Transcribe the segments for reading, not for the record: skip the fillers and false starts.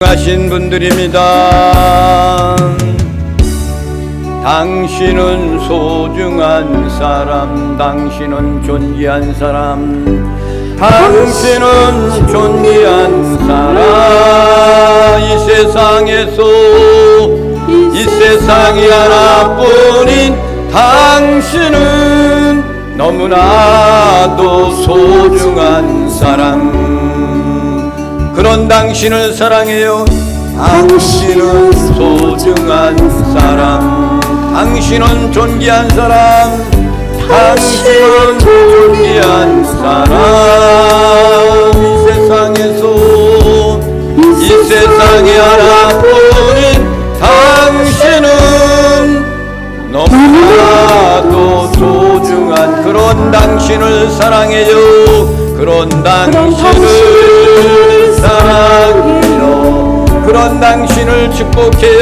하신 분들입니다. 당신은 소중한 사람, 당신은 존귀한 사람, 당신은 존귀한 사람. 이 세상에서 이 세상이 하나뿐인 당신은 너무나도 소중한 사랑. 그런 당신을 사랑해요. 당신은 소중한 사람, 당신은 존귀한 사람, 당신은 존귀한 사람. 이 세상에서 이 세상에 하나뿐인 당신은 너무나도 소중한 그런 당신을 사랑해요. 그런 당신을 사랑해요. 그런 당신을 축복해요.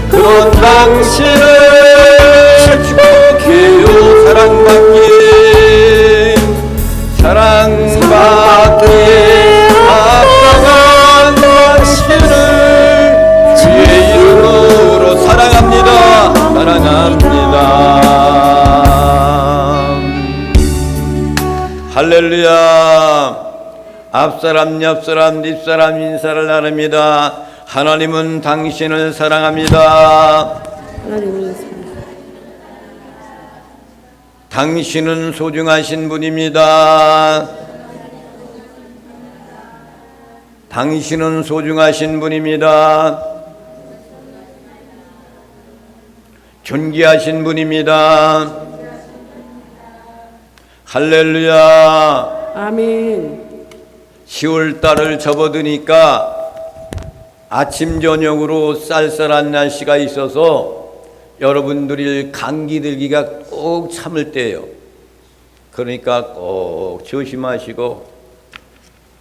그런 당신을 축복해요. 사랑받기에 합당한 당신을 주의 이름으로 사랑합니다. 사랑합니다. 할렐루야. 앞사람, 옆사람, 뒷사람 인사를 나눕니다. 하나님은 당신을 사랑합니다. 당신은 소중하신 분입니다. 당신은 소중하신 분입니다. 존귀하신 분입니다. 할렐루야. 아멘. 10월달을 접어드니까 아침 저녁으로 쌀쌀한 날씨가 있어서 여러분들이 감기 들기가 꼭 참을 때예요. 그러니까 꼭 조심하시고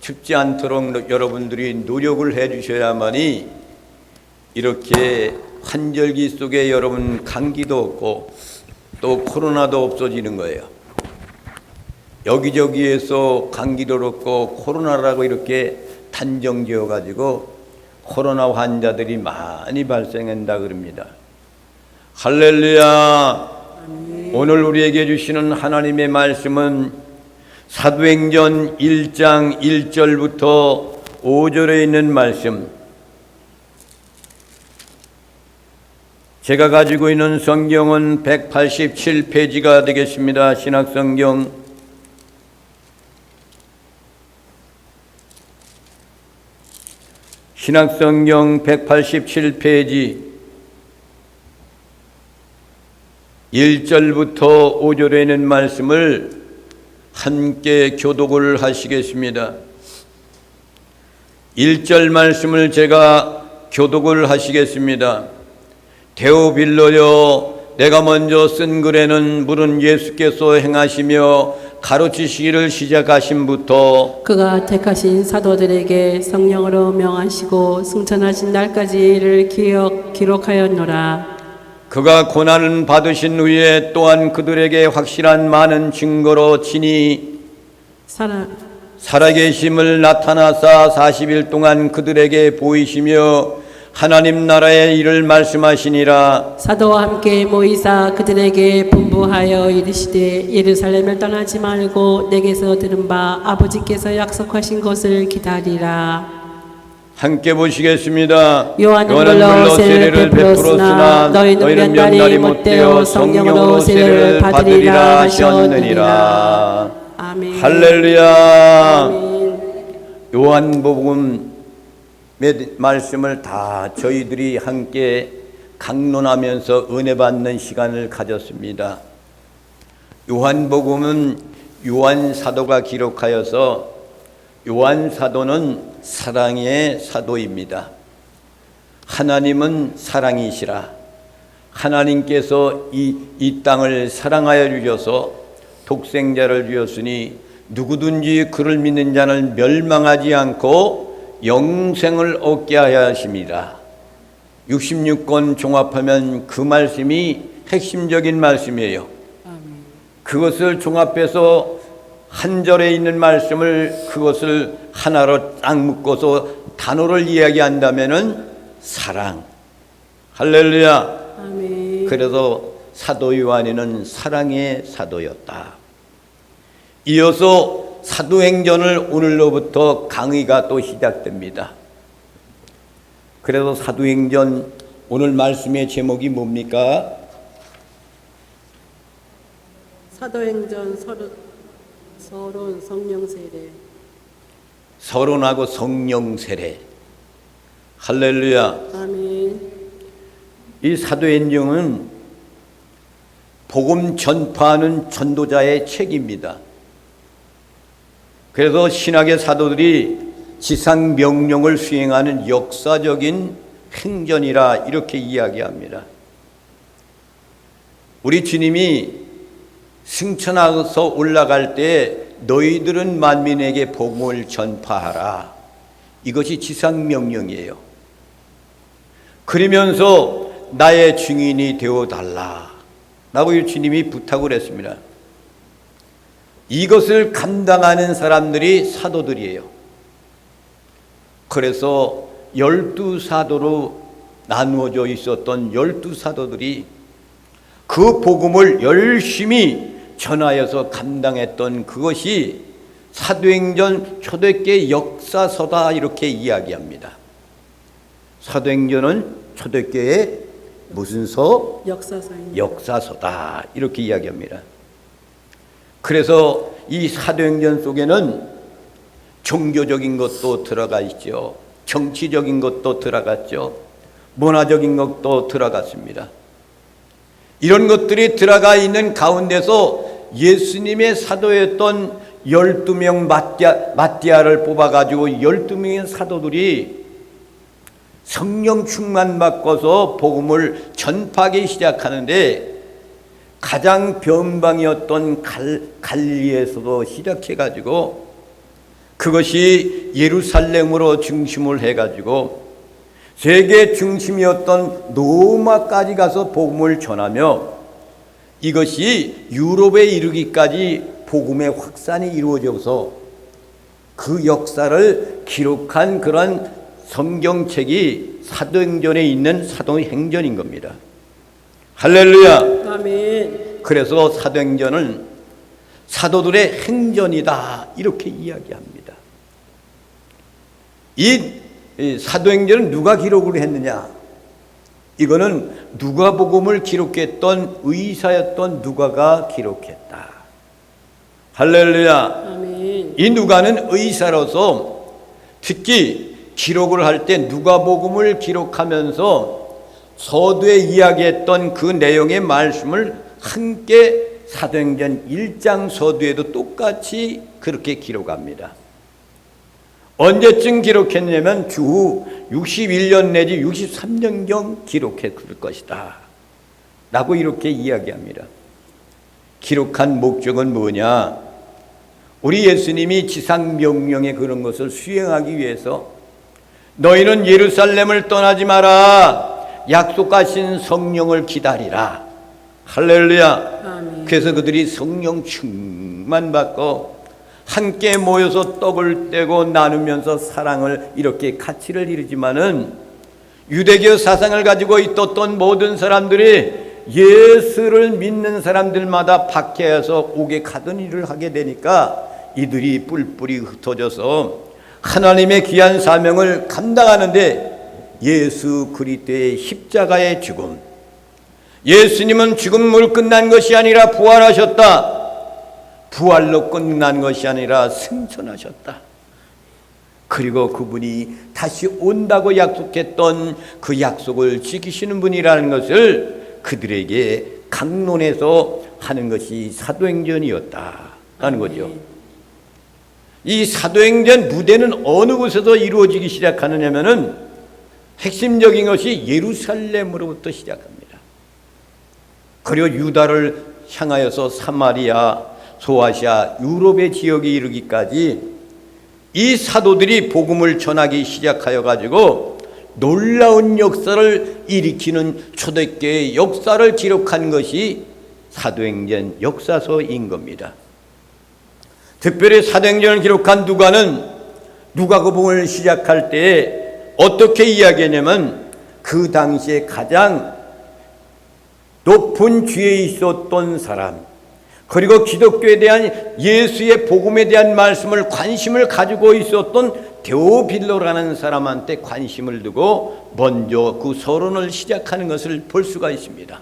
춥지 않도록 여러분들이 노력을 해 주셔야만이 이렇게 환절기 속에 여러분 감기도 없고 또 코로나도 없어지는 거예요. 여기저기에서 감기도 그렇고 코로나라고 이렇게 단정지어 가지고 코로나 환자들이 많이 발생한다 그럽니다. 할렐루야. 오늘 우리에게 주시는 하나님의 말씀은 사도행전 1장 1절부터 5절에 있는 말씀. 제가 가지고 있는 성경은 187페이지가 되겠습니다. 신약성경 신약성경 187페이지 1절부터 5절에 있는 말씀을 함께 교독을 하시겠습니다. 1절 말씀을 제가 교독을 하시겠습니다. 데오빌로여, 내가 먼저 쓴 글에는 물은 예수께서 행하시며 가르치시기를 시작하심부터 그가 택하신 사도들에게 성령으로 명하시고 승천하신 날까지 이를 기록하였노라. 그가 고난을 받으신 후에 또한 그들에게 확실한 많은 증거로 친히 살아계심을 나타나사 40일 동안 그들에게 보이시며 하나님 나라의 일을 말씀하시니라. 사도와 함께 모이사 그들에게 분부하여 이르시되 예루살렘을 떠나지 말고 내게서 들은 바 아버지께서 약속하신 것을 기다리라. 함께 보시겠습니다. 요한은 물러 세례를 베풀었으나 너희는 몇 날이 못되어 성령으로 세례를 받으리라 하셨느니라. 아멘. 할렐루야. 아멘. 요한복음 말씀을 다 저희들이 함께 강론하면서 은혜 받는 시간을 가졌습니다. 요한복음은 요한 사도가 기록하여서 요한 사도는 사랑의 사도입니다. 하나님은 사랑이시라. 하나님께서 이 땅을 사랑하여 주셔서 독생자를 주셨으니 누구든지 그를 믿는 자는 멸망하지 않고 영생을 얻게 하여 하십니다. 66권 종합하면 그 말씀이 핵심적인 말씀이에요. 그것을 종합해서 한 절에 있는 말씀을 그것을 하나로 딱 묶어서 단어를 이야기한다면은 사랑. 할렐루야. 아멘. 그래서 사도 요한이는 사랑의 사도였다. 이어서 사도행전을 오늘로부터 강의가 또 시작됩니다. 그래서 사도행전 오늘 말씀의 제목이 뭡니까? 사도행전 서론 성령 세례. 서론하고 성령 세례. 할렐루야. 아멘. 이 사도행전은 복음 전파하는 전도자의 책입니다. 그래서 신학의 사도들이 지상 명령을 수행하는 역사적인 행전이라 이렇게 이야기합니다. 우리 주님이 승천하서 올라갈 때 너희들은 만민에게 복음을 전파하라. 이것이 지상 명령이에요. 그러면서 나의 증인이 되어달라 라고 주님이 부탁을 했습니다. 이것을 감당하는 사람들이 사도들이에요. 그래서 12사도로 나누어져 있었던 12사도들이 그 복음을 열심히 전하여서 감당했던 그것이 사도행전 초대교회 역사서다 이렇게 이야기합니다. 사도행전은 초대교회의 무슨 서? 역사서입니다. 역사서다 이렇게 이야기합니다. 그래서 이 사도행전 속에는 종교적인 것도 들어가 있죠. 정치적인 것도 들어갔죠. 문화적인 것도 들어갔습니다. 이런 것들이 들어가 있는 가운데서 예수님의 사도였던 12명 마띠아를 뽑아가지고 12명의 사도들이 성령 충만 받고서 복음을 전파하기 시작하는데 가장 변방이었던 갈릴리에서도 시작해가지고 그것이 예루살렘으로 중심을 해가지고 세계 중심이었던 로마까지 가서 복음을 전하며 이것이 유럽에 이르기까지 복음의 확산이 이루어져서 그 역사를 기록한 그런 성경책이 사도행전에 있는 사도행전인 겁니다. 할렐루야. 아멘. 그래서 사도행전은 사도들의 행전이다 이렇게 이야기합니다. 이 사도행전은 누가 기록을 했느냐? 이거는 누가복음을 기록했던 의사였던 누가가 기록했다. 할렐루야. 아멘. 이 누가는 의사로서 특히 기록을 할 때 누가복음을 기록하면서 서두에 이야기했던 그 내용의 말씀을 함께 사도행전 1장 서두에도 똑같이 그렇게 기록합니다. 언제쯤 기록했냐면 주후 61년 내지 63년경 기록했을 것이다 라고 이렇게 이야기합니다. 기록한 목적은 뭐냐? 우리 예수님이 지상 명령의 그런 것을 수행하기 위해서 너희는 예루살렘을 떠나지 마라. 약속하신 성령을 기다리라. 할렐루야. 아멘. 그래서 그들이 성령 충만 받고 함께 모여서 떡을 떼고 나누면서 사랑을 이렇게 가치를 이루지만은 유대교 사상을 가지고 있었던 모든 사람들이 예수를 믿는 사람들마다 박해해서 옥에 가던 일을 하게 되니까 이들이 뿔뿔이 흩어져서 하나님의 귀한 사명을 감당하는데 예수 그리스도의 십자가의 죽음, 예수님은 죽음으로 끝난 것이 아니라 부활하셨다. 부활로 끝난 것이 아니라 승천하셨다. 그리고 그분이 다시 온다고 약속했던 그 약속을 지키시는 분이라는 것을 그들에게 강론해서 하는 것이 사도행전이었다라는 거죠. 이 사도행전 무대는 어느 곳에서 이루어지기 시작하느냐면은 핵심적인 것이 예루살렘으로부터 시작합니다. 그리고 유다를 향하여서 사마리아, 소아시아, 유럽의 지역에 이르기까지 이 사도들이 복음을 전하기 시작하여 가지고 놀라운 역사를 일으키는 초대교회의 역사를 기록한 것이 사도행전 역사서인 겁니다. 특별히 사도행전을 기록한 누가는 누가복음을 시작할 때 어떻게 이야기했냐면 그 당시에 가장 높은 지위에 있었던 사람, 그리고 기독교에 대한 예수의 복음에 대한 말씀을 관심을 가지고 있었던 데오빌로라는 사람한테 관심을 두고 먼저 그 서론을 시작하는 것을 볼 수가 있습니다.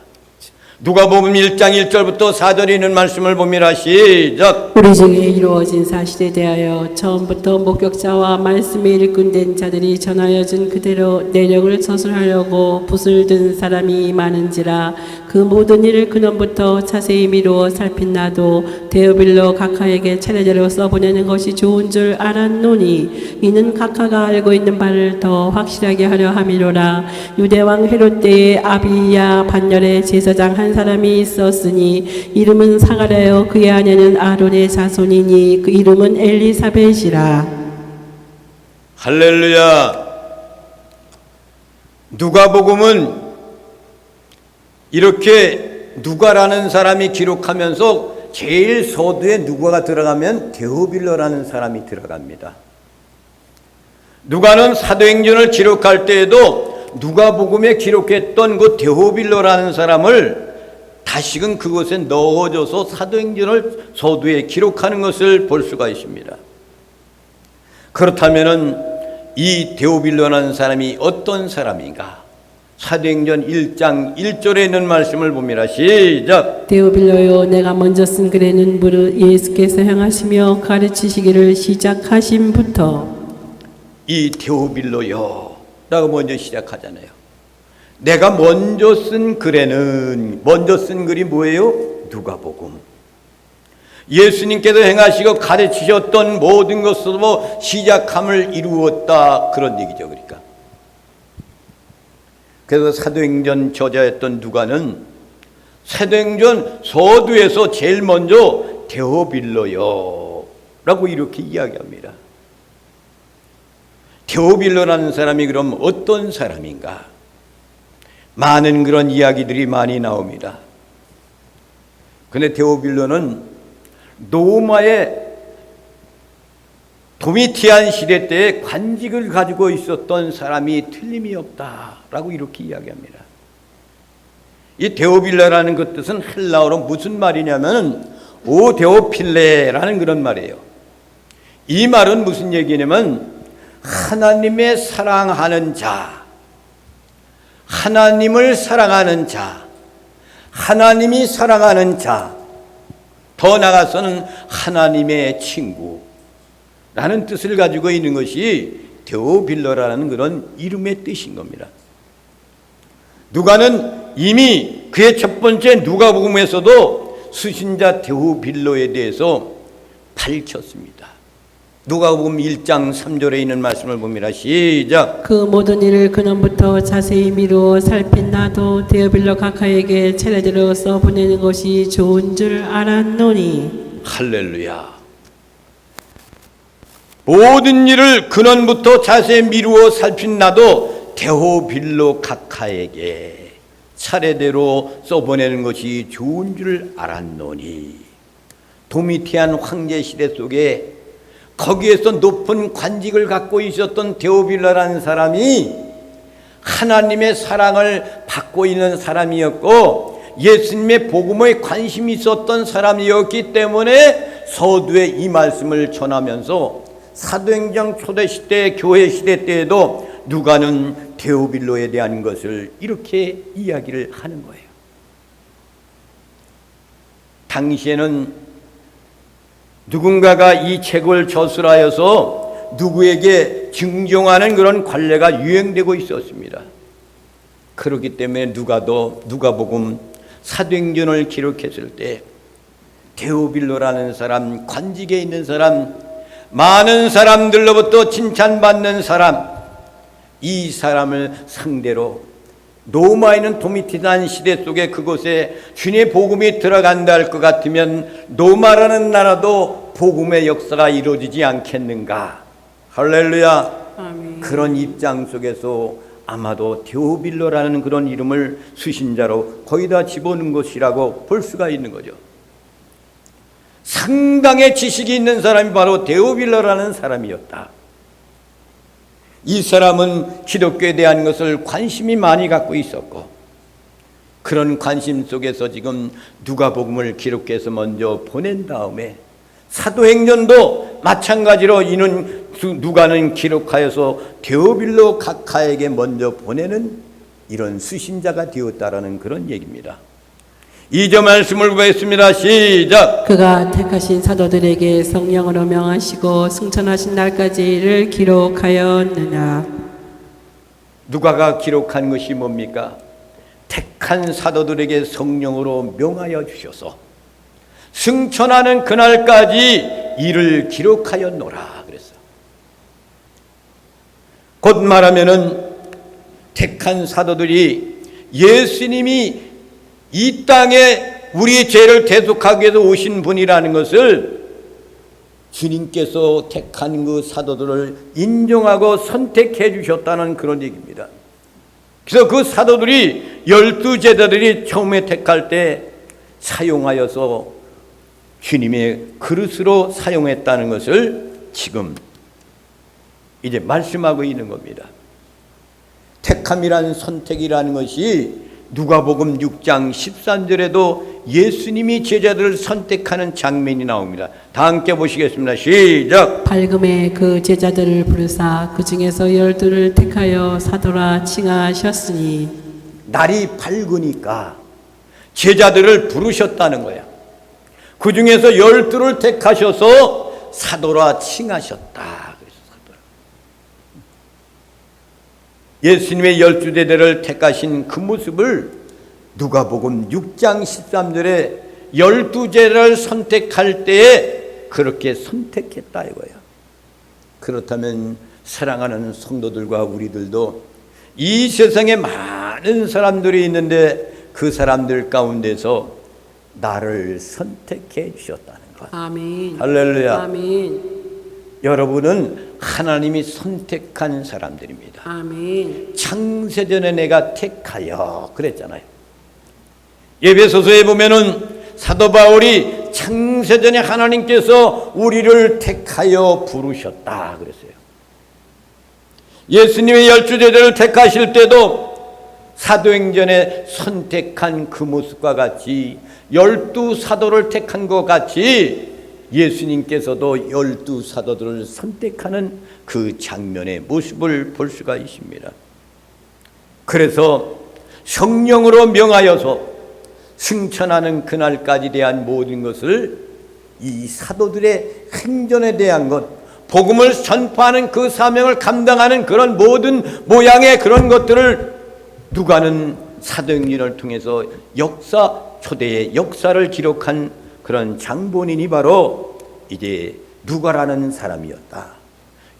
누가복음 1장 1절부터 4절에 있는 말씀을 보미라. 시작. 우리 중에 이루어진 사실에 대하여 처음부터 목격자와 말씀에 일꾼된 자들이 전하여 준 그대로 내력을 서술하려고 붓을 든 사람이 많은지라. 그 모든 일을 근원부터 자세히 미루어 살핀 나도 데오빌로 각하에게 차례대로 써보내는 것이 좋은 줄 알았노니 이는 각하가 알고 있는 바를 더 확실하게 하려 함이로라. 유대왕 헤롯 때에 아비야 반열의 제사장 한 사람이 있었으니 이름은 사가랴요 그의 아내는 아론의 자손이니 그 이름은 엘리사벳이라. 할렐루야. 누가복음은 이렇게 누가라는 사람이 기록하면서 제일 서두에 누가가 들어가면 데오빌로라는 사람이 들어갑니다. 누가는 사도행전을 기록할 때에도 누가복음에 기록했던 그 데오빌로라는 사람을 다시금 그곳에 넣어줘서 사도행전을 서두에 기록하는 것을 볼 수가 있습니다. 그렇다면은 이 데오빌로라는 사람이 어떤 사람인가? 사도행전 1장 1절에 있는 말씀을 봅니다. 시작. 데오빌로요 내가 먼저 쓴 글에는 무릇 예수께서 행하시며 가르치시기를 시작하심부터. 이 데오빌로요 라고 먼저 시작하잖아요. 내가 먼저 쓴 글에는, 먼저 쓴 글이 뭐예요? 누가복음. 예수님께서 행하시고 가르치셨던 모든 것으로 시작함을 이루었다, 그런 얘기죠. 그러니까 그래서 사도행전 저자였던 누가는 사도행전 서두에서 제일 먼저 데오빌로요 라고 이렇게 이야기합니다. 데오빌로라는 사람이 그럼 어떤 사람인가? 많은 그런 이야기들이 많이 나옵니다. 그런데 데오빌로는 로마의 도미티안 시대 때에 관직을 가지고 있었던 사람이 틀림이 없다라고 이렇게 이야기합니다. 이 데오빌로라는 그 뜻은 헬라어로 무슨 말이냐면 오데오필레라는 그런 말이에요. 이 말은 무슨 얘기냐면 하나님의 사랑하는 자, 하나님을 사랑하는 자, 하나님이 사랑하는 자, 더 나아가서는 하나님의 친구라는 뜻을 가지고 있는 것이 데오빌로라는 그런 이름의 뜻인 겁니다. 누가는 이미 그의 첫 번째 누가복음에서도 수신자 데오빌로에 대해서 밝혔습니다. 누가복음 1장 3절에 있는 말씀을 봅니다. 시작. 그 모든 일을 근원부터 자세히 미루어 살핀 나도 데오빌로 각하에게 차례대로 써보내는 것이 좋은 줄 알았노니. 할렐루야. 모든 일을 근원부터 자세히 미루어 살핀 나도 데오빌로 각하에게 차례대로 써보내는 것이 좋은 줄 알았노니. 도미티안 황제 시대 속에 거기에서 높은 관직을 갖고 있었던 데오빌로라는 사람이 하나님의 사랑을 받고 있는 사람이었고 예수님의 복음에 관심이 있었던 사람이었기 때문에 서두에 이 말씀을 전하면서 사도행전 초대 시대, 교회 시대 때에도 누가는 데오빌로에 대한 것을 이렇게 이야기를 하는 거예요. 당시에는 누군가가 이 책을 저술하여서 누구에게 증정하는 그런 관례가 유행되고 있었습니다. 그렇기 때문에 누가복음 사도행전을 기록했을 때 데오빌로라는 사람, 관직에 있는 사람, 많은 사람들로부터 칭찬받는 사람, 이 사람을 상대로 로마에 있는 도미티안 시대 속에 그곳에 주님의 복음이 들어간다 할 것 같으면 로마라는 나라도 복음의 역사가 이루어지지 않겠는가. 할렐루야. 아멘. 그런 입장 속에서 아마도 데오빌로라는 그런 이름을 수신자로 거의 다 집어넣은 것이라고 볼 수가 있는 거죠. 상당의 지식이 있는 사람이 바로 데오빌러라는 사람이었다. 이 사람은 기독교에 대한 것을 관심이 많이 갖고 있었고, 그런 관심 속에서 지금 누가복음을 기록해서 먼저 보낸 다음에 사도행전도 마찬가지로 이는 누가는 기록하여서 데오빌로 각하에게 먼저 보내는 이런 수신자가 되었다라는 그런 얘기입니다. 2절 말씀을 보겠습니다. 시작. 그가 택하신 사도들에게 성령으로 명하시고 승천하신 날까지 이를 기록하였느냐. 누가가 기록한 것이 뭡니까? 택한 사도들에게 성령으로 명하여 주셔서 승천하는 그날까지 이를 기록하였노라 그랬어. 곧 말하면은 택한 사도들이 예수님이 이 땅에 우리의 죄를 대속하기 위해서 오신 분이라는 것을 주님께서 택한 그 사도들을 인정하고 선택해 주셨다는 그런 얘기입니다. 그래서 그 사도들이 12제자들이 처음에 택할 때 사용하여서 주님의 그릇으로 사용했다는 것을 지금 이제 말씀하고 있는 겁니다. 택함이라는 선택이라는 것이 누가복음 6장 13절에도 예수님이 제자들을 선택하는 장면이 나옵니다. 다 함께 보시겠습니다. 시작. 밝음에 그 제자들을 부르사 그 중에서 12를 택하여 사도라 칭하셨으니. 날이 밝으니까 제자들을 부르셨다는 거야. 그 중에서 12를 택하셔서 사도라 칭하셨다. 예수님의 12제자를 택하신 그 모습을 누가복음 6장 13절에 12제자를 선택할 때에 그렇게 선택했다 이거야. 그렇다면 사랑하는 성도들과 우리들도 이 세상에 많은 사람들이 있는데 그 사람들 가운데서 나를 선택해 주셨다는 것. 아멘. 할렐루야. 아멘. 여러분은 하나님이 선택한 사람들입니다. 아멘. 창세전에 내가 택하여 그랬잖아요. 에베소서에 보면은 사도 바울이 창세전에 하나님께서 우리를 택하여 부르셨다 그랬어요. 예수님의 12제자를 택하실 때도 사도행전에 선택한 그 모습과 같이 12사도를 택한 것 같이 예수님께서도 12사도들을 선택하는 그 장면의 모습을 볼 수가 있습니다. 그래서 성령으로 명하여서 승천하는 그날까지 대한 모든 것을 이 사도들의 행전에 대한 것, 복음을 전파하는 그 사명을 감당하는 그런 모든 모양의 그런 것들을 누가는 사도행전을 통해서 초대의 역사를 기록한 그런 장본인이 바로 이제 누가라는 사람이었다.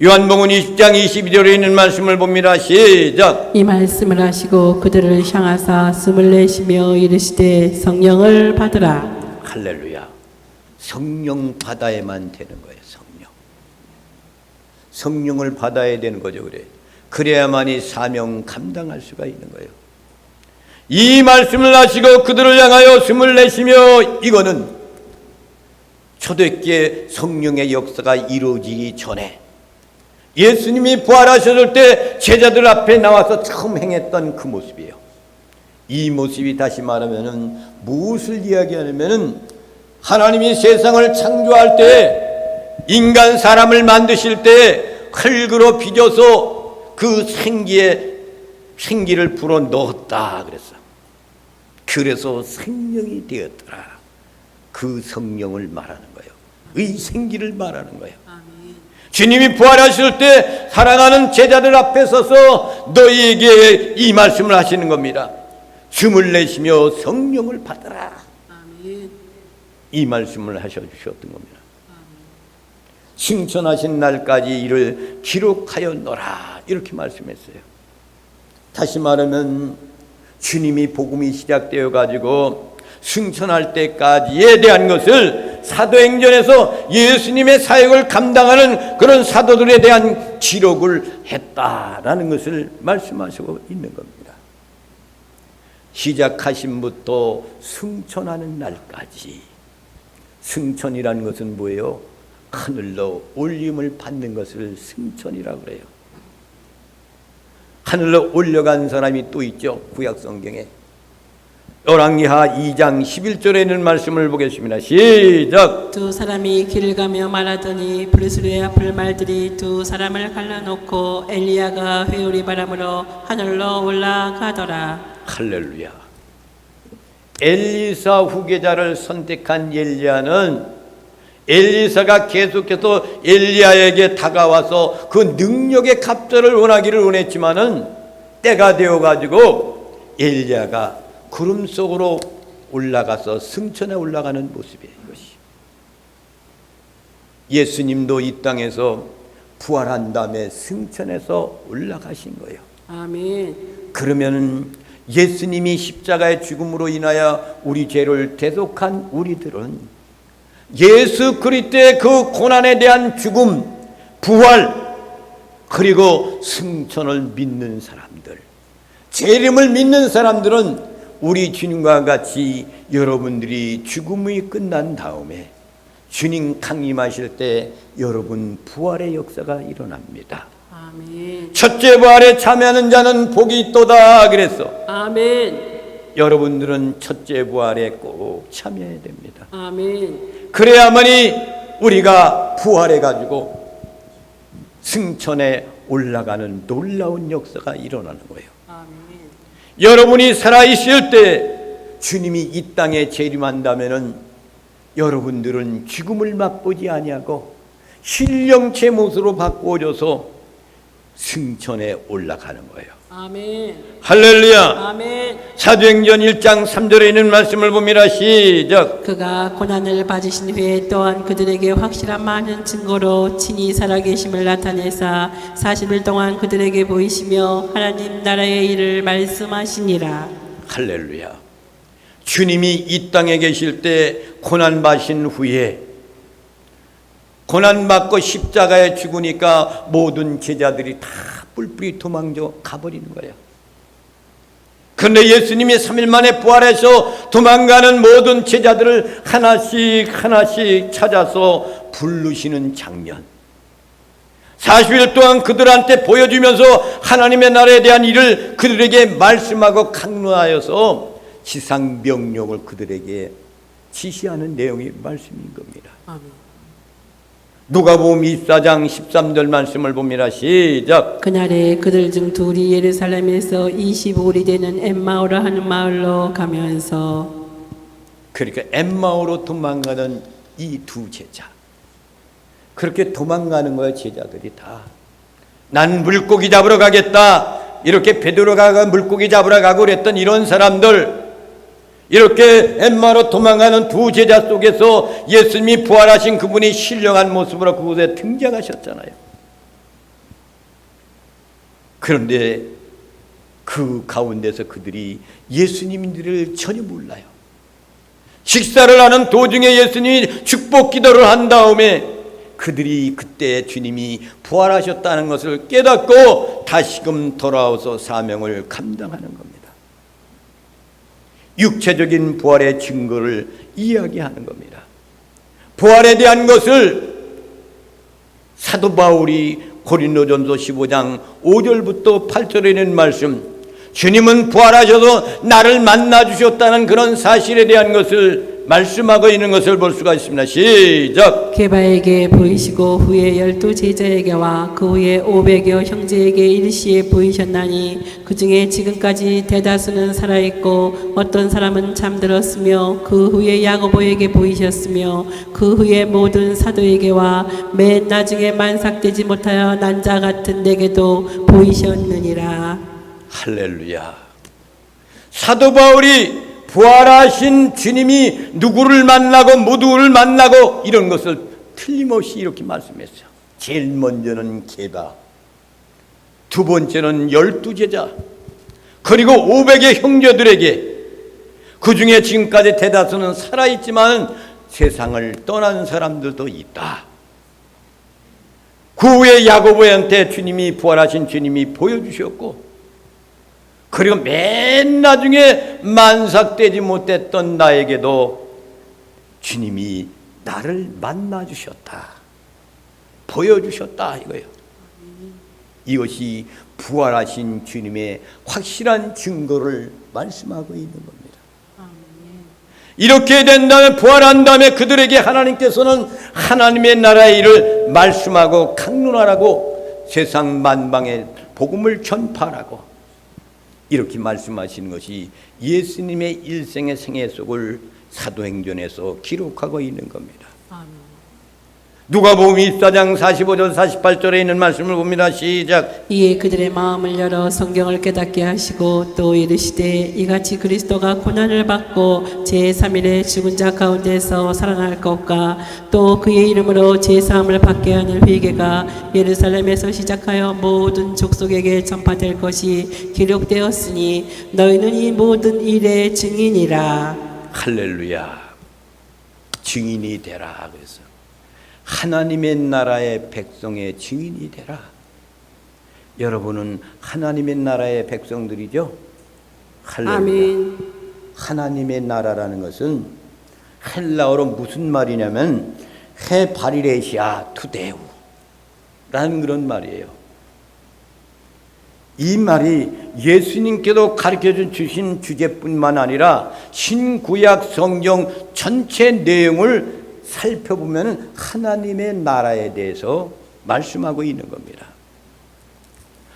요한복음 20장 22절에 있는 말씀을 봅니다. 시작. 이 말씀을 하시고 그들을 향하사 숨을 내쉬며 이르시되 성령을 받으라. 할렐루야. 성령 받아야만 되는 거예요. 성령을 받아야 되는 거죠. 그래야만이 사명 감당할 수가 있는 거예요. 이 말씀을 하시고 그들을 향하여 숨을 내쉬며, 이거는 초대교회 성령의 역사가 이루어지기 전에 예수님이 부활하셨을 때 제자들 앞에 나와서 처음 행했던 그 모습이에요. 이 모습이 다시 말하면은 무엇을 이야기하냐면은 하나님이 세상을 창조할 때, 인간 사람을 만드실 때 흙으로 빚어서 그 생기를 불어 넣었다 그랬어. 그래서 생명이 되었더라. 그 성령을 말하는 거예요. 의 생기를 말하는 거예요. 아멘. 주님이 부활하실 때 사랑하는 제자들 앞에 서서 너희에게 이 말씀을 하시는 겁니다. 숨을 내쉬며 성령을 받아라. 아멘. 이 말씀을 하셔주셨던 겁니다. 승천하신 날까지 이를 기록하였노라, 이렇게 말씀했어요. 다시 말하면 주님이 복음이 시작되어 가지고 승천할 때까지에 대한 것을 사도행전에서 예수님의 사역을 감당하는 그런 사도들에 대한 기록을 했다라는 것을 말씀하시고 있는 겁니다. 시작하신부터 승천하는 날까지 승천이라는 것은 뭐예요? 하늘로 올림을 받는 것을 승천이라고 그래요. 하늘로 올려간 사람이 또 있죠. 구약 성경에 열왕기하 2장 11절에 있는 말씀을 보겠습니다. 시작. 두 사람이 길을 가며 말하더니 부르스르의 앞을 말들이 두 사람을 갈라놓고 엘리야가 회오리 바람으로 하늘로 올라가더라. 할렐루야. 엘리사 후계자를 선택한 엘리야는 엘리사가 계속해서 엘리야에게 다가와서 그 능력의 갑절을 원하기를 원했지만은 때가 되어가지고 엘리야가 구름 속으로 올라가서 승천에 올라가는 모습이에요. 이것이 예수님도 이 땅에서 부활한 다음에 승천해서 올라가신 거예요. 아멘. 그러면 예수님이 십자가의 죽음으로 인하여 우리 죄를 대속한 우리들은 예수 그리스도의 그 고난에 대한 죽음, 부활, 그리고 승천을 믿는 사람들, 재림을 믿는 사람들은 우리 주님과 같이 여러분들이 죽음이 끝난 다음에 주님 강림하실 때 여러분 부활의 역사가 일어납니다. 아멘. 첫째 부활에 참여하는 자는 복이 있도다 그랬어. 아멘. 여러분들은 첫째 부활에 꼭 참여해야 됩니다. 아멘. 그래야만이 우리가 부활해가지고 승천에 올라가는 놀라운 역사가 일어나는 거예요. 아멘. 여러분이 살아있을 때 주님이 이 땅에 재림한다면은 여러분들은 죽음을 맛보지 아니하고 신령체 모습으로 바꾸어져서 승천에 올라가는 거예요. 아멘. 할렐루야. 아멘. 사도행전 1장 3절에 있는 말씀을 봅니다. 시작. 그가 고난을 받으신 후에 또한 그들에게 확실한 많은 증거로 친히 살아계심을 나타내사 40일 동안 그들에게 보이시며 하나님 나라의 일을 말씀하시니라. 할렐루야. 주님이 이 땅에 계실 때 고난 받으신 후에 고난 받고 십자가에 죽으니까 모든 제자들이 다 뿔뿔이 도망쳐 가버리는 거예요. 그런데 예수님이 3일 만에 부활해서 도망가는 모든 제자들을 하나씩 찾아서 부르시는 장면, 40일 동안 그들한테 보여주면서 하나님의 나라에 대한 일을 그들에게 말씀하고 강론하여서 지상 명령을 그들에게 지시하는 내용의 말씀인 겁니다. 아멘. 누가복음 24장 13절 말씀을 봅니다. 시작. 그날에 그들 중 둘이 예루살렘에서 25일이 되는 엠마오라 하는 마을로 가면서, 그러니까 엠마오로 도망가는 이 두 제자, 그렇게 도망가는 거예요. 제자들이 다. 난 물고기 잡으러 가겠다, 이렇게 베드로가 물고기 잡으러 가고 그랬던 이런 사람들, 이렇게 엠마로 도망가는 두 제자 속에서 예수님이 부활하신 그분이 신령한 모습으로 그곳에 등장하셨잖아요. 그런데 그 가운데서 그들이 예수님들을 전혀 몰라요. 식사를 하는 도중에 예수님이 축복 기도를 한 다음에 그들이 그때 주님이 부활하셨다는 것을 깨닫고 다시금 돌아와서 사명을 감당하는 겁니다. 육체적인 부활의 증거를 이야기하는 겁니다. 부활에 대한 것을 사도 바울이 고린도전서 15장 5절부터 8절에 있는 말씀, 주님은 부활하셔서 나를 만나 주셨다는 그런 사실에 대한 것을 말씀하고 있는 것을 볼 수가 있습니다. 시작. 게바에게 보이시고 후에 12 제자에게와 그 후에 500여 형제에게 일시에 보이셨나니 그 중에 지금까지 대다수는 살아있고 어떤 사람은 잠들었으며 그 후에 야고보에게 보이셨으며 그 후에 모든 사도에게와 맨 나중에 만삭되지 못하여 난 자 같은 내게도 보이셨느니라. 할렐루야. 사도 바울이 부활하신 주님이 누구를 만나고 모두를 만나고 이런 것을 틀림없이 이렇게 말씀했어요. 제일 먼저는 게바, 두 번째는 12 제자, 그리고 500의 형제들에게, 그 중에 지금까지 대다수는 살아있지만 세상을 떠난 사람들도 있다. 그 후에 야고보한테 주님이, 부활하신 주님이 보여주셨고, 그리고 맨 나중에 만삭되지 못했던 나에게도 주님이 나를 만나 주셨다, 보여주셨다 이거예요. 이것이 부활하신 주님의 확실한 증거를 말씀하고 있는 겁니다. 이렇게 된다면, 부활한 다음에 그들에게 하나님께서는 하나님의 나라의 일을 말씀하고 강론하라고, 세상 만방에 복음을 전파하라고 이렇게 말씀하시는 것이 예수님의 일생의 생애 속을 사도행전에서 기록하고 있는 겁니다. 누가복음 24장 45절 48절에 있는 말씀을 봅니다. 시작. 이에 그들의 마음을 열어 성경을 깨닫게 하시고 또 이르시되 이같이 그리스도가 고난을 받고 제3일에 죽은 자 가운데서 살아날 것과 또 그의 이름으로 제사함을 받게 하는 회개가 예루살렘에서 시작하여 모든 족속에게 전파될 것이 기록되었으니 너희는 이 모든 일의 증인이라. 할렐루야. 증인이 되라. 그래서 하나님의 나라의 백성의 증인이 되라. 여러분은 하나님의 나라의 백성들이죠? 할렐루야. 아멘. 하나님의 나라라는 것은 헬라어로 무슨 말이냐면 헤바리레시아 투데우 라는 그런 말이에요. 이 말이 예수님께도 가르쳐 주신 주제뿐만 아니라 신구약 성경 전체 내용을 살펴보면 하나님의 나라에 대해서 말씀하고 있는 겁니다.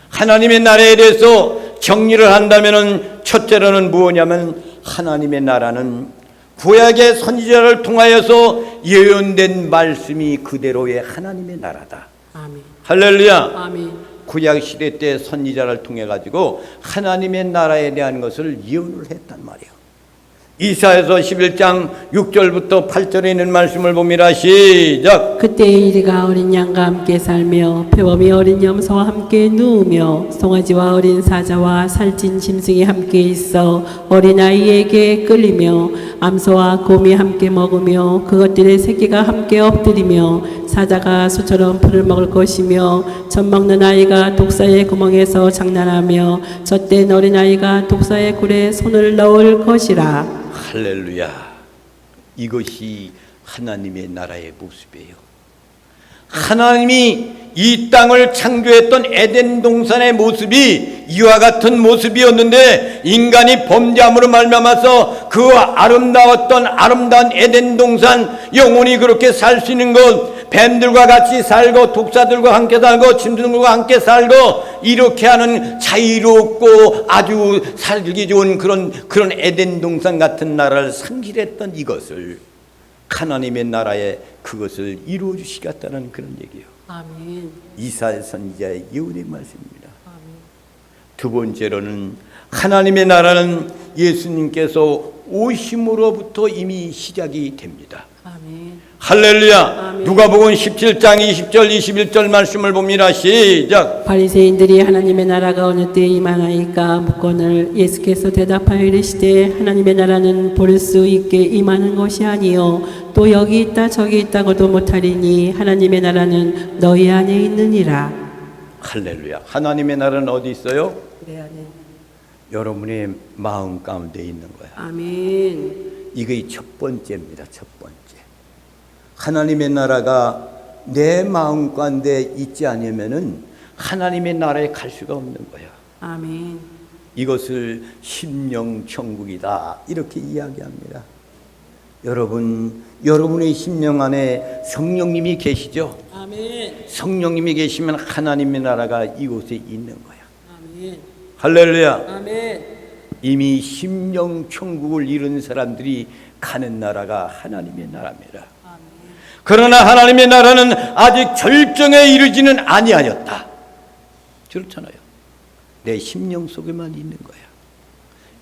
하나님의 나라에 대해서 정리를 한다면 첫째로는 무엇냐면, 하나님의 나라는 구약의 선지자를 통하여서 예언된 말씀이 그대로의 하나님의 나라다. 아멘. 할렐루야. 아멘. 구약 시대 때 선지자를 통해 가지고 하나님의 나라에 대한 것을 예언을 했단 말이에요. 이사야서 11장 6절부터 8절에 있는 말씀을 봅니다. 시작. 그때 이리가 어린 양과 함께 살며 표범이 어린 염소와 함께 누우며 송아지와 어린 사자와 살찐 짐승이 함께 있어 어린아이에게 끌리며 암소와 곰이 함께 먹으며 그것들의 새끼가 함께 엎드리며 사자가 소처럼 풀을 먹을 것이며 젖 먹는 아이가 독사의 구멍에서 장난하며 젖된 어린아이가 독사의 굴에 손을 넣을 것이라. 할렐루야. 이것이 하나님의 나라의 모습이에요. 하나님이 이 땅을 창조했던 에덴 동산의 모습이 이와 같은 모습이었는데, 인간이 범죄함으로 말미암아서 그 아름다웠던 아름다운 에덴 동산, 영원히 그렇게 살 수 있는 것, 뱀들과 같이 살고 독사들과 함께 살고 짐승들과 함께 살고 이렇게 하는 자유롭고 아주 살기 좋은 그런 에덴 동산 같은 나라를 상실했던 이것을 하나님의 나라에 그것을 이루어 주시겠다는 그런 얘기예요. 아멘. 이사야 선지자의 예언의 말씀입니다. 두 번째로는 하나님의 나라는 예수님께서 오심으로부터 이미 시작이 됩니다. 아멘. 할렐루야. 아멘. 누가복음 17장 20절 21절 말씀을 봅니다. 시작. 바리새인들이 하나님의 나라가 어느 때에 임하나이까 묻거늘 예수께서 대답하여 이르시되 하나님의 나라는 볼 수 있게 임하는 것이 아니요 또 여기 있다 저기 있다고도 못하리니 하나님의 나라는 너희 안에 있느니라. 할렐루야. 하나님의 나라는 어디 있어요? 내 안에. 여러분의 마음 가운데 있는 거야. 아멘. 이게 첫 번째입니다. 첫 번째. 하나님의 나라가 내 마음 가운데 있지 않으면은 하나님의 나라에 갈 수가 없는 거야. 아멘. 이것을 심령 천국이다 이렇게 이야기합니다. 여러분의 심령 안에 성령님이 계시죠? 아멘. 성령님이 계시면 하나님의 나라가 이곳에 있는 거야. 아멘. 할렐루야. 아멘. 이미 심령 천국을 이룬 사람들이 가는 나라가 하나님의 나라입니다. 그러나 하나님의 나라는 아직 절정에 이르지는 아니하였다. 그렇잖아요. 내 심령 속에만 있는 거야.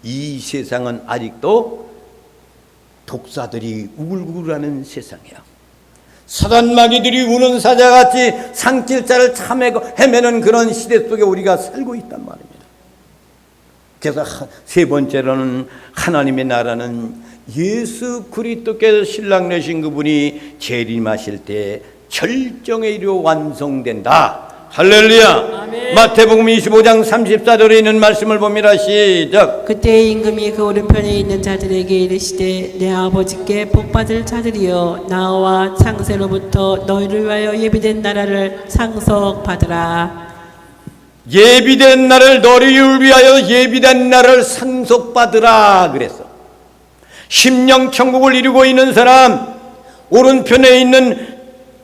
이 세상은 아직도 독사들이 우글우글하는 세상이야. 사단마귀들이 우는 사자같이 상킬자를 헤매는 그런 시대 속에 우리가 살고 있단 말입니다. 그래서 세 번째로는 하나님의 나라는 예수 그리스도께서 신랑 되신 그분이 재림하실 때 절정에 이르러 완성된다. 할렐루야. 아멘. 마태복음 25장 34절에 있는 말씀을 봅니다. 시작. 그때 임금이 그 오른편에 있는 자들에게 이르시되 내 아버지께 복받을 자들이여 나와 창세로부터 너희를 위하여 예비된 나라를 상속받으라. 예비된 날을 너희를 위하여 예비된 날을 상속받으라 그랬어. 심령 천국을 이루고 있는 사람, 오른편에 있는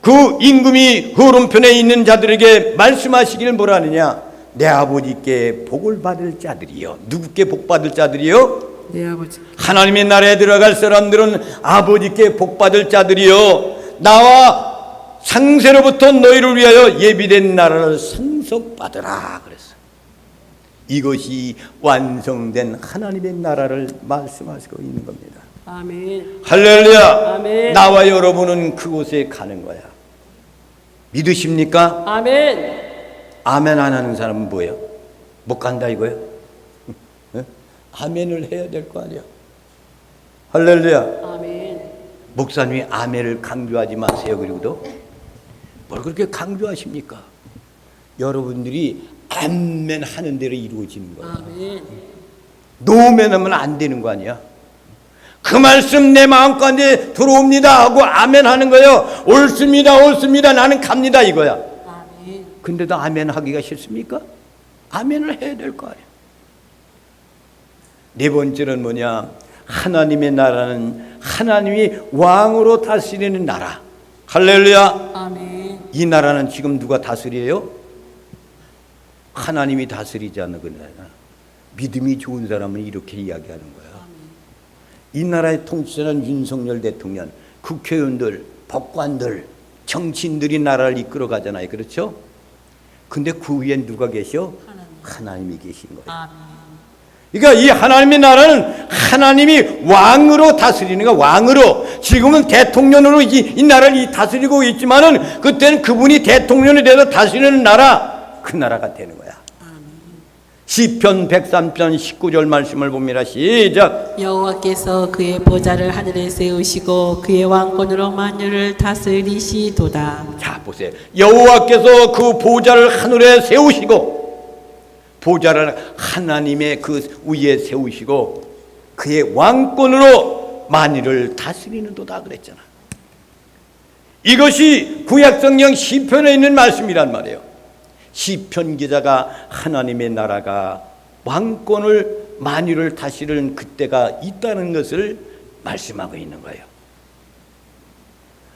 그 임금이 그 오른편에 있는 자들에게 말씀하시기를 뭐라느냐? 내 아버지께 복을 받을 자들이요. 누구께 복 받을 자들이요? 내 아버지. 하나님의 나라에 들어갈 사람들은 아버지께 복 받을 자들이요. 나와 상세로부터 너희를 위하여 예비된 나라를 상속받으라 그랬어. 이것이 완성된 하나님의 나라를 말씀하시고 있는 겁니다. 아멘. 할렐루야. 아멘. 나와 여러분은 그곳에 가는 거야. 믿으십니까? 아멘. 아멘 안 하는 사람은 뭐예요? 못 간다 이거예요? 응? 아멘을 해야 될 거 아니야. 할렐루야. 아멘. 목사님이 아멘을 강조하지 마세요. 그리고도 뭘 그렇게 강조하십니까? 여러분들이 아멘 하는 대로 이루어지는 거야. 아멘. 노멘 하면 안 되는 거 아니야. 그 말씀 내 마음가운데 들어옵니다 하고 아멘 하는 거예요. 옳습니다 옳습니다 나는 갑니다 이거야. 아멘. 근데도 아멘 하기가 싫습니까? 아멘을 해야 될 거 아니야. 네 번째는 뭐냐? 하나님의 나라는 하나님이 왕으로 다스리는 나라. 할렐루야. 아멘. 이 나라는 지금 누가 다스려요? 하나님이 다스리지 않는 거야. 믿음이 좋은 사람은 이렇게 이야기하는 거야. 이 나라의 통치자는 윤석열 대통령, 국회의원들, 법관들, 정치인들이 나라를 이끌어 가잖아요. 그렇죠? 근데 그 위엔 누가 계셔? 하나님이 계신 거예요. 아멘. 그러니까 이 하나님의 나라는 하나님이 왕으로 다스리는 거야. 왕으로. 지금은 대통령으로 이 나라를 다스리고 있지만은 그때는 그분이 대통령이 돼서 다스리는 나라, 그 나라가 되는 거야. 시편 103편 19절 말씀을 봅니다. 시작. 여호와께서 그의 보좌를 하늘에 세우시고 그의 왕권으로 만유를 다스리시도다. 자 보세요. 여호와께서 그 보좌를 하늘에 세우시고, 보좌를 하나님의 그 위에 세우시고 그의 왕권으로 만유를 다스리는도다 그랬잖아. 이것이 구약성경 시편에 있는 말씀이란 말이에요. 시편 기자가 하나님의 나라가 왕권을 만유를 다스리는 그때가 있다는 것을 말씀하고 있는 거예요.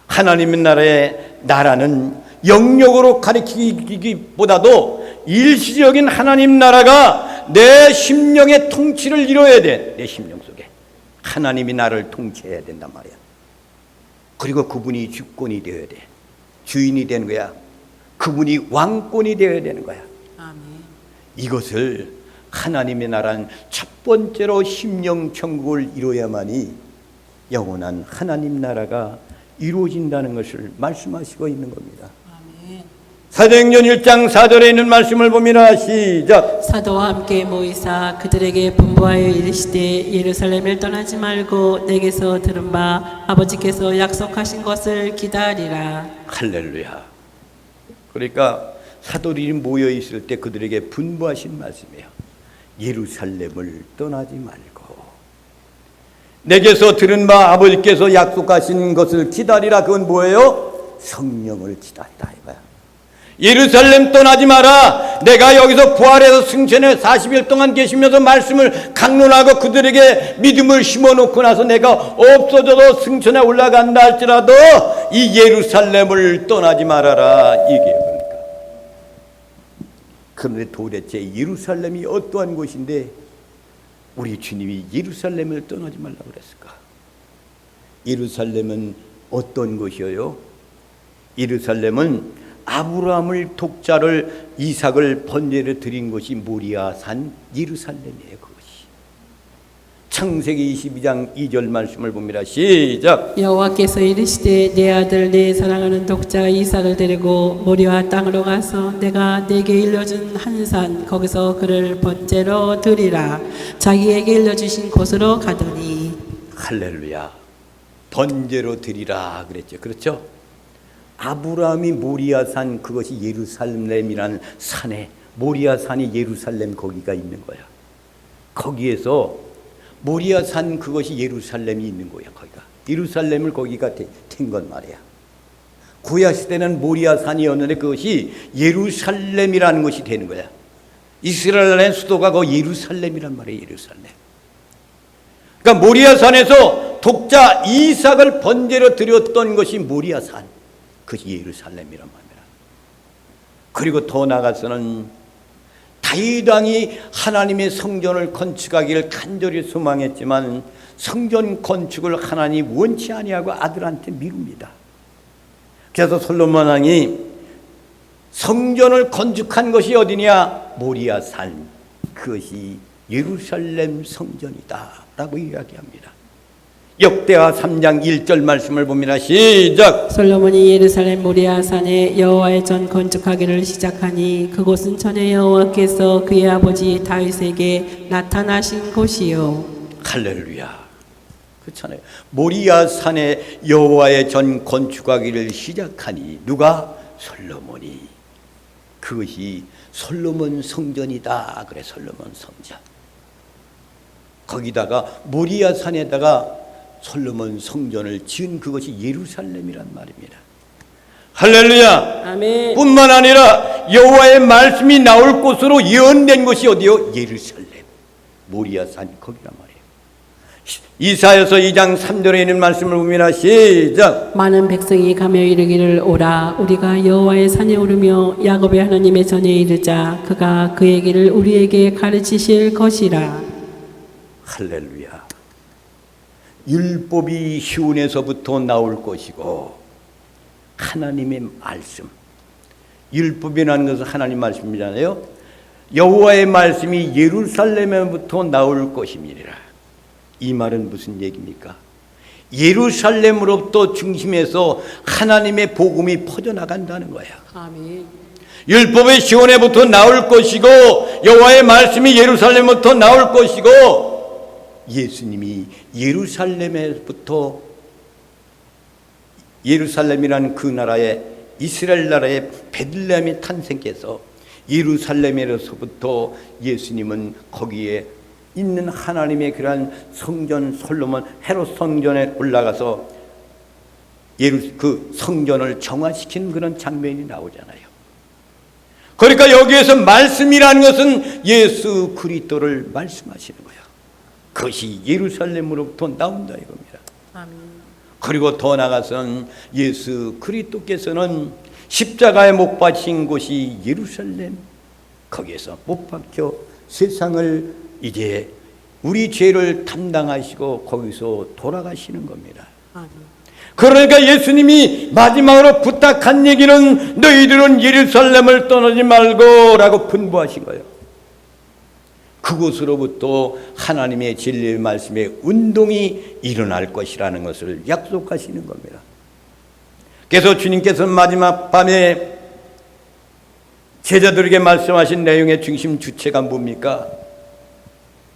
하나님의 나라는 영역으로 가리키기보다도 일시적인 하나님 나라가 내 심령의 통치를 이뤄야 돼. 내 심령 속에 하나님이 나를 통치해야 된단 말이야. 그리고 그분이 주권이 되어야 돼. 주인이 되는 거야. 그분이 왕권이 되어야 되는 거야. 아멘. 이것을 하나님의 나라는 첫 번째로 심령 천국을 이루어야만이 영원한 하나님 나라가 이루어진다는 것을 말씀하시고 있는 겁니다. 아멘. 사도행전 1장 4절에 있는 말씀을 보미라. 시작. 사도와 함께 모이사 그들에게 분부하여 이르시되 예루살렘을 떠나지 말고 내게서 들은 바 아버지께서 약속하신 것을 기다리라. 할렐루야. 그러니까 사도들이 모여 있을 때 그들에게 분부하신 말씀이에요. 예루살렘을 떠나지 말고 내게서 들은 바 아버지께서 약속하신 것을 기다리라. 그건 뭐예요? 성령을 기다리라 이거야. 예루살렘 떠나지 마라. 내가 여기서 부활해서 승천해 40일 동안 계시면서 말씀을 강론하고 그들에게 믿음을 심어놓고 나서 내가 없어져도 승천에 올라간다 할지라도 이 예루살렘을 떠나지 말아라. 이게 그러니까. 그런데 도대체 예루살렘이 어떠한 곳인데 우리 주님이 예루살렘을 떠나지 말라고 그랬을까? 예루살렘은 어떤 곳이에요? 예루살렘은 아브라함을 독자를 이삭을 번제를 드린 곳이 모리아 산 예루살렘이에요. 그것이. 창세기 22장 2절 말씀을 봅니다. 시작. 여호와께서 이르시되 내 아들 내 사랑하는 독자 이삭을 데리고 모리아 땅으로 가서 내가 내게 일러준 한 산 거기서 그를 번제로 드리라. 자기에게 일러주신 곳으로 가더니. 할렐루야. 번제로 드리라 그랬죠. 그렇죠? 아브라함이 모리아산, 그것이 예루살렘이라는 산에, 모리아산이 예루살렘 거기가 있는 거야. 거기에서 모리아산, 그것이 예루살렘이 있는 거야. 거기가 예루살렘을 거기가 된 건 말이야. 구약 시대는 모리아산이었는데 그것이 예루살렘이라는 것이 되는 거야. 이스라엘의 수도가 그 예루살렘이란 말이에요. 예루살렘. 그러니까 모리아산에서 독자 이삭을 번제로 드렸던 것이 모리아산, 그것이 예루살렘이란 말이야. 그리고 더 나아가서는 다윗 왕이 하나님의 성전을 건축하기를 간절히 소망했지만 성전 건축을 하나님 원치 아니하고 아들한테 미룹니다. 그래서 솔로몬 왕이 성전을 건축한 것이 어디냐? 모리아산, 그것이 예루살렘 성전이다 라고 이야기합니다. 역대하 3장 1절 말씀을 봅니다. 시작. 솔로몬이 예루살렘 모리아산에 여호와의 전 건축하기를 시작하니 그곳은 전에 여호와께서 그의 아버지 다윗에게 나타나신 곳이요. 할렐루야. 그렇잖아요. 모리아산에 여호와의 전 건축하기를 시작하니 누가? 솔로몬이. 그것이 솔로몬 성전이다. 그래, 솔로몬 성전. 거기다가 모리아산에다가 솔로몬 성전을 지은 그것이 예루살렘이란 말입니다. 할렐루야. 아멘. 뿐만 아니라 여호와의 말씀이 나올 곳으로 예언된 것이 어디요? 예루살렘, 모리아산 거기란 말이에요. 이사야서 2장 3절에 있는 말씀을 보면 시작. 많은 백성이 가며 이르기를 오라 우리가 여호와의 산에 오르며 야곱의 하나님의 전에 이르자 그가 그의 길을 우리에게 가르치실 것이라. 할렐루야. 율법이 시온에서부터 나올 것이고 하나님의 말씀, 율법이라는 것은 하나님 말씀이잖아요. 여호와의 말씀이 예루살렘에부터 나올 것임이니라. 이 말은 무슨 얘기입니까? 예루살렘으로부터 중심에서 하나님의 복음이 퍼져나간다는 거야. 아멘. 율법의 시온에부터 나올 것이고 여호와의 말씀이 예루살렘부터 나올 것이고 예수님이 예루살렘에부터, 예루살렘이라는 그 나라의, 이스라엘 나라의 베들레헴의 탄생께서 예루살렘에서부터 예수님은 거기에 있는 하나님의 그러한 성전, 솔로몬 헤롯 성전에 올라가서 그 성전을 정화시킨 그런 장면이 나오잖아요. 그러니까 여기에서 말씀이라는 것은 예수 그리스도를 말씀하시는 거예요. 그것이 예루살렘으로부터 나온다 이겁니다. 아멘. 그리고 더 나아가서는 예수 그리스도께서는 십자가에 못 박힌 곳이 예루살렘, 거기에서 못 박혀 세상을 이제 우리 죄를 담당하시고 거기서 돌아가시는 겁니다. 아멘. 그러니까 예수님이 마지막으로 부탁한 얘기는 너희들은 예루살렘을 떠나지 말고 라고 분부하신 거예요. 그곳으로부터 하나님의 진리의 말씀의 운동이 일어날 것이라는 것을 약속하시는 겁니다. 그래서 주님께서 마지막 밤에 제자들에게 말씀하신 내용의 중심 주체가 뭡니까?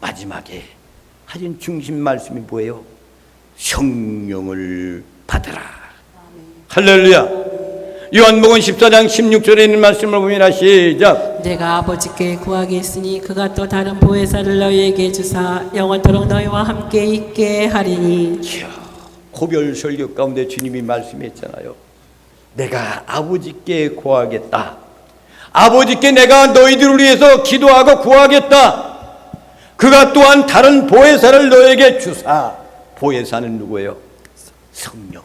마지막에 하신 중심 말씀이 뭐예요? 성령을 받으라. 할렐루야. 요한복음 14장 16절에 있는 말씀을 보면 시작. 내가 아버지께 구하겠으니 그가 또 다른 보혜사를 너희에게 주사 영원토록 너희와 함께 있게 하리니. 고별 설교 가운데 주님이 말씀했잖아요. 내가 아버지께 구하겠다. 아버지께 내가 너희들을 위해서 기도하고 구하겠다. 그가 또한 다른 보혜사를 너에게 주사. 보혜사는 누구예요? 성령.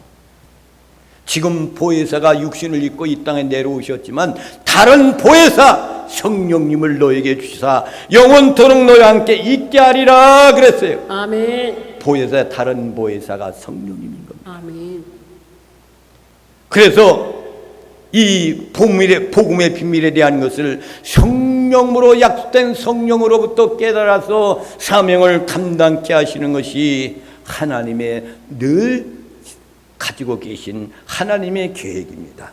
지금 보혜사가 육신을 입고 이 땅에 내려오셨지만 다른 보혜사 성령님을 너에게 주사 영원토록 너희와 함께 있게 하리라 그랬어요. 아멘. 보혜사, 다른 보혜사가 성령님인 겁니다. 아멘. 그래서 이 복음의 비밀에 대한 것을 성령으로 약속된 성령으로부터 깨달아서 사명을 감당케 하시는 것이 하나님의 늘 가지고 계신 하나님의 계획입니다.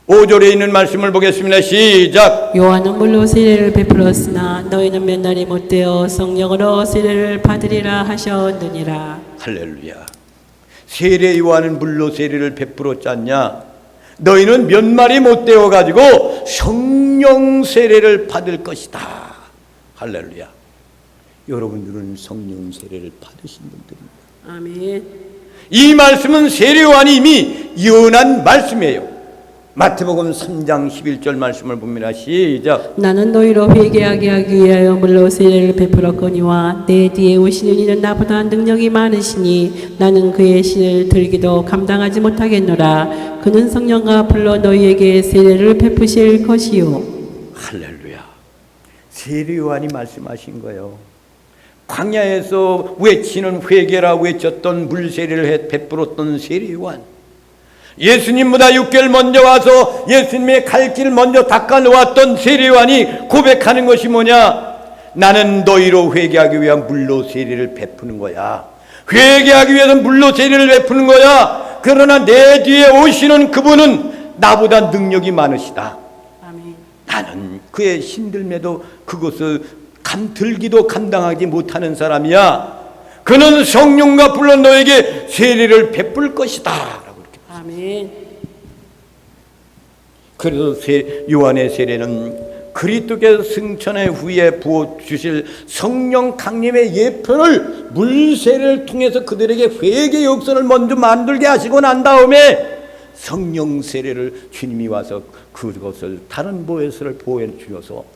5절에 있는 말씀을 보겠습니다. 시작. 요한은 물로 세례를 베풀었으나 너희는 몇 날이 못되어 성령으로 세례를 받으리라 하셨느니라. 할렐루야. 세례 요한은 물로 세례를 베풀었지 않냐? 너희는 몇 마리 못 되어가지고 성령 세례를 받을 것이다. 할렐루야. 여러분들은 성령 세례를 받으신 분들입니다. 아멘. 이 말씀은 세례요한이 이미 예언한 말씀이에요. 마태복음 3장 11절 말씀을 봅니다. 시작. 나는 너희로 회개하게 하기 위하여 물로 세례를 베풀었거니와 내 뒤에 오시는 이는 나보다 능력이 많으시니 나는 그의 신을 들기도 감당하지 못하겠노라. 그는 성령과 불로 너희에게 세례를 베푸실 것이요. 할렐루야. 세례요한이 말씀하신 거예요. 광야에서 외치는 회개라 외쳤던 물세례를 베풀었던 세례요한, 예수님보다 6개월 먼저 와서 예수님의 갈 길 먼저 닦아 놓았던 세례요한이 고백하는 것이 뭐냐? 나는 너희로 회개하기 위한 물로 세례를 베푸는 거야. 회개하기 위해서 물로 세례를 베푸는 거야. 그러나 내 뒤에 오시는 그분은 나보다 능력이 많으시다. 아멘. 나는 그의 힘들매도 그것을 들기도 감당하지 못하는 사람이야. 그는 성령과 불로 너에게 세례를 베풀 것이다. 라고 이렇게. 아멘. 그래서 요한의 세례는 그리스도께서 승천의 후에 부어주실 성령 강림의 예표를 물세례를 통해서 그들에게 회개 역사를 먼저 만들게 하시고 난 다음에 성령 세례를 주님이 와서 그것을 다른 보혜사를 보여주셔서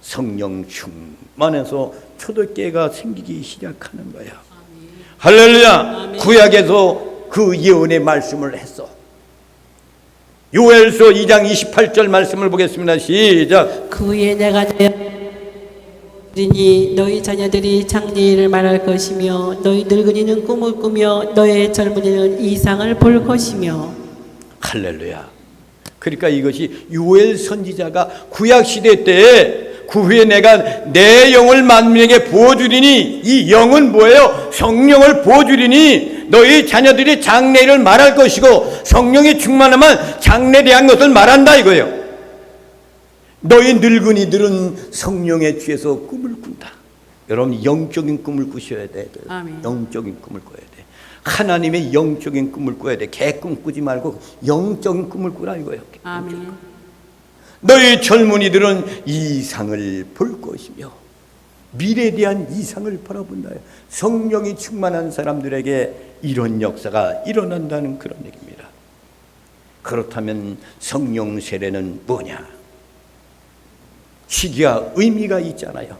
성령 충만해서 초대교회가 생기기 시작하는 거야. 할렐루야. 아멘. 구약에서 그 예언의 말씀을 했어. 요엘서 2장 28절 말씀을 보겠습니다. 시작. 그 후에 내가 너희 너희 자녀들이 장래일을 말할 것이며 너희 늙은이는 꿈을 꾸며 너의 젊은이는 이상을 볼 것이며. 할렐루야. 그러니까 이것이 요엘 선지자가 구약 시대 때에 그 후에 내가 내 영을 만민에게 부어주리니, 이 영은 뭐예요? 성령을 부어주리니 너희 자녀들이 장래일을 말할 것이고 성령이 충만하면 장래에 대한 것을 말한다 이거예요. 너희 늙은이들은 성령에 취해서 꿈을 꾼다. 여러분 영적인 꿈을 꾸셔야 돼. 아멘. 영적인 꿈을 꿔야 돼. 하나님의 영적인 꿈을 꿔야 돼. 개꿈 꾸지 말고 영적인 꿈을 꾸라 이거예요. 아멘. 너희 젊은이들은 이상을 볼 것이며 미래에 대한 이상을 바라본다. 성령이 충만한 사람들에게 이런 역사가 일어난다는 그런 얘기입니다. 그렇다면 성령 세례는 뭐냐? 시기와 의미가 있잖아요.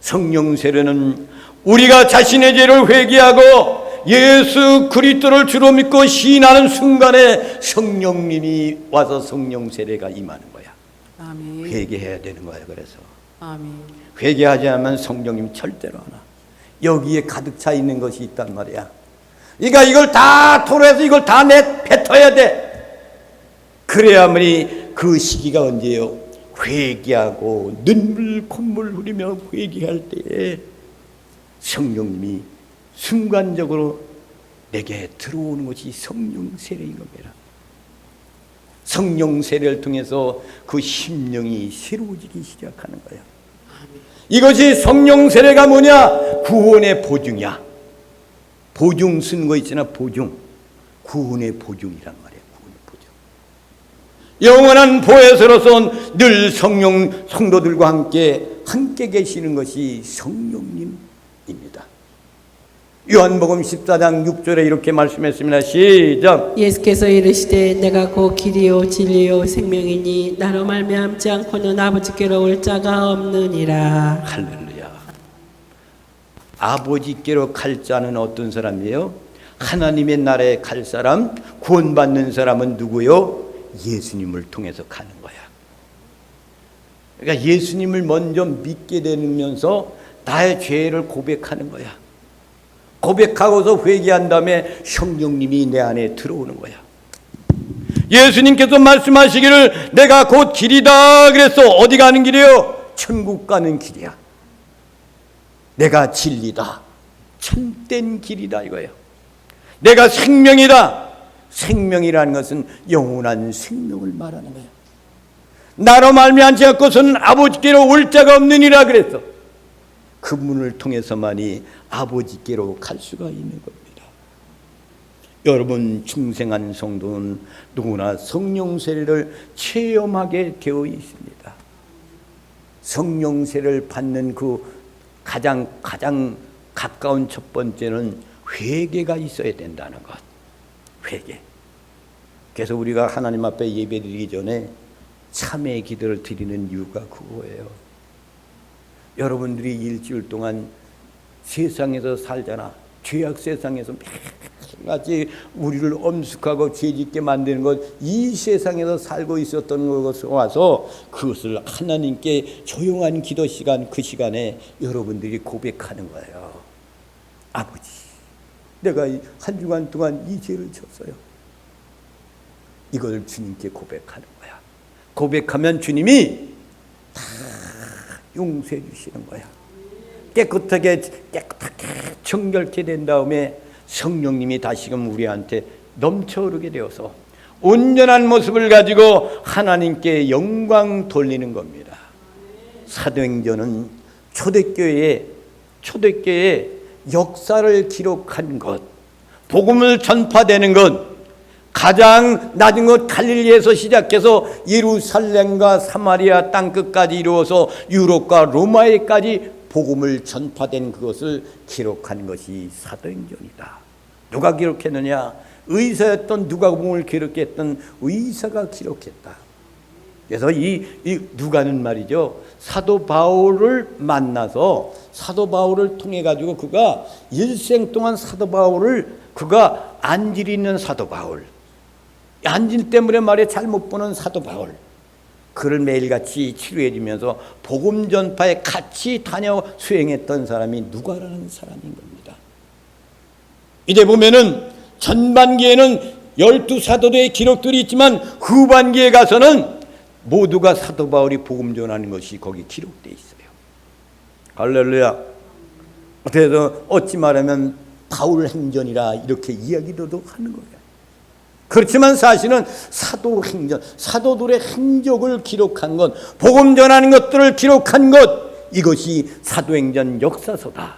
성령 세례는 우리가 자신의 죄를 회개하고 예수 그리스도를 주로 믿고 시인하는 순간에 성령님이 와서 성령 세례가 임하는 거야. 아멘. 회개해야 되는 거야. 그래서 아멘. 회개하지 않으면 성령님 절대로 안 와. 여기에 가득 차 있는 것이 있단 말이야. 그러니까 이걸 다 토로해서 이걸 다 뱉어야 돼. 그래야만이 그 시기가 언제예요? 회개하고 눈물 콧물 흘리며 회개할 때에 성령님이 순간적으로 내게 들어오는 것이 성령 세례인 겁니다. 성령 세례를 통해서 그 심령이 새로워지기 시작하는 거예요. 이것이 성령 세례가 뭐냐? 구원의 보증이야. 보증 쓴 거 있잖아. 보증. 구원의 보증이란 말이야. 구원의 보증. 영원한 보혜사로서 늘 성령 성도들과 함께 계시는 것이 성령님입니다. 요한복음 14장 6절에 이렇게 말씀했습니다. 시작. 예수께서 이르시되 내가 곧 길이요 진리요 생명이니 나로 말미암지 않고는 아버지께로 올 자가 없느니라. 할렐루야. 아버지께로 갈 자는 어떤 사람이에요? 하나님의 나라에 갈 사람, 구원받는 사람은 누구요? 예수님을 통해서 가는 거야. 그러니까 예수님을 먼저 믿게 되면서 나의 죄를 고백하는 거야. 고백하고서 회개한 다음에 성령님이 내 안에 들어오는 거야. 예수님께서 말씀하시기를 내가 곧 길이다 그랬어. 어디 가는 길이에요? 천국 가는 길이야. 내가 진리다. 참된 길이다 이거예요. 내가 생명이다. 생명이라는 것은 영원한 생명을 말하는 거예요. 나로 말미암지 않고서는 아버지께로 올 자가 없느니라 그랬어. 그 문을 통해서만이 아버지께로 갈 수가 있는 겁니다. 여러분 중생한 성도는 누구나 성령 세례를 체험하게 되어 있습니다. 성령 세례를 받는 그 가장 가까운 첫 번째는 회개가 있어야 된다는 것. 회개. 그래서 우리가 하나님 앞에 예배드리기 전에 참회 기도를 드리는 이유가 그거예요. 여러분들이 일주일 동안 세상에서 살잖아. 죄악 세상에서 매일같이 우리를 엄숙하고 죄짓게 만드는 것, 이 세상에서 살고 있었던 것을 와서 그것을 하나님께 조용한 기도 시간, 그 시간에 여러분들이 고백하는 거예요. 아버지, 내가 한 주간 동안 이 죄를 졌어요. 이걸 주님께 고백하는 거야. 고백하면 주님이 다 용서해 주시는 거야. 깨끗하게 정결케 된 다음에 성령님이 다시금 우리한테 넘쳐흐르게 되어서 온전한 모습을 가지고 하나님께 영광 돌리는 겁니다. 사도행전은 초대교회의 역사를 기록한 것, 복음을 전파되는 것, 가장 낮은 곳 갈릴리에서 시작해서 예루살렘과 사마리아 땅끝까지 이루어서 유럽과 로마에까지 복음을 전파된 그것을 기록한 것이 사도행전이다. 누가 기록했느냐? 의사였던 누가복음을 기록했던 의사가 기록했다. 그래서 이 누가는 말이죠, 사도 바울을 만나서 사도 바울을 통해 가지고 그가 일생 동안 사도 바울을 그가 안질 있는 사도 바울, 안질 때문에 말이야 잘못 보는 사도 바울, 그를 매일같이 치료해 주면서 복음 전파에 같이 다녀 수행했던 사람이 누가라는 사람인 겁니다. 이제 보면은 전반기에는 12사도들의 기록들이 있지만 후반기에 가서는 모두가 사도 바울이 복음 전하는 것이 거기 기록되어 있어요. 할렐루야. 그래서 어찌 말하면 바울 행전이라 이렇게 이야기도 하는 거예요. 그렇지만 사실은 사도행전, 사도들의 행적을 기록한 것, 복음 전하는 것들을 기록한 것, 이것이 사도행전 역사서다.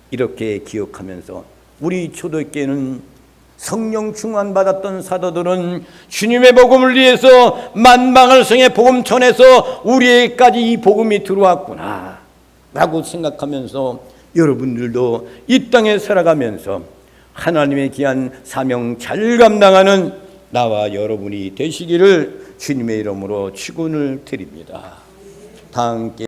이렇게 기억하면서 우리 초대교회는 성령 충만 받았던 사도들은 주님의 복음을 위해서 만방을 성에 복음 전해서 우리에게까지 이 복음이 들어왔구나 라고 생각하면서 여러분들도 이 땅에 살아가면서 하나님의 귀한 사명 잘 감당하는 나와 여러분이 되시기를 주님의 이름으로 축원을 드립니다. 다 함께